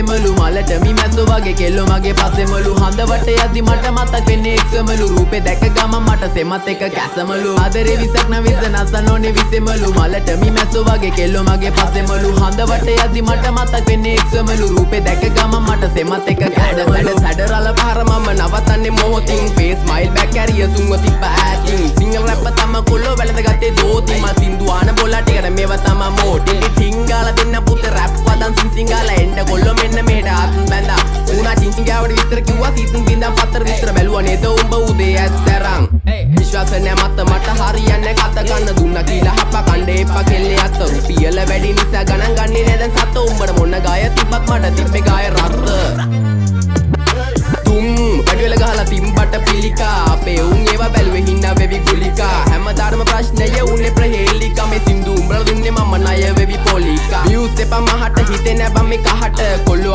විසෙමලු මලට මිමැස්සෝ වගේ කෙල්ලෝ මගේ පස්සෙමලු හඳවට යද්දි මට මතක් වෙන්නේ එක්සමලු රූපේ දැක ගමන් මට සෙමත් එක කැසමලු ආදරේ විසක් නවිස නසනෝනේ විසෙමලු මලට මිමැස්සෝ වගේ කෙල්ලෝ මගේ පස්සෙමලු හඳවට යද්දි මට මතක් වෙන්නේ එක්සමලු රූපේ දැක ගමන් මට සෙමත් එක කැසමලු සැඩරල පහර මම නවතන්නේ මොහොතින් ෆේස් ස්මයිල් බැක් කැරිය සුන්ව තිබ්බ ඇටින් සිංගල් රැප් තම කොල්ලෝ වැළඳ ගත්තේ දෝති මා සින්දු ආන බොලා ටිකට මේව තම මෝටි ටිංගාල දෙන්න පුත රැප් වදන් සිංගාල එන්න කොල්ලෝ මෙන්න මෙහෙට ආත් බැඳා උනා චිංචිංගාවට විස්තර කිව්වා සීතුන් බින්දම් පතර විස්තර බැලුවා නේද උඹ උදේ ඇස්තරන් විශ්වාස නැ මට හරියන්නේ කත ගන්න දුන්නා කියලා හප්ප කණ්ඩේ එපා කෙල්ලේ අත රුපියල වැඩි නිසා ගණන් ගන්නේ නේද සත උඹට මොන ගාය තිබ්බත් මට තිබ්බේ ගාය රත්ත පඩුවල ගහලා තිම්බට පිළිකා අපේ උන් ඒවා බැලුවේ හින්නා වෙවි ගුලිකා හැමදාම ප්‍රශ්නය උන්නේ ප්‍රහේලිකා මේ සින්දු උඹලා දුන්නේ මම ණය වෙවි පොලිකා views එපා මහට හිතේ නැබම් මේ කහට කොල්ලෝ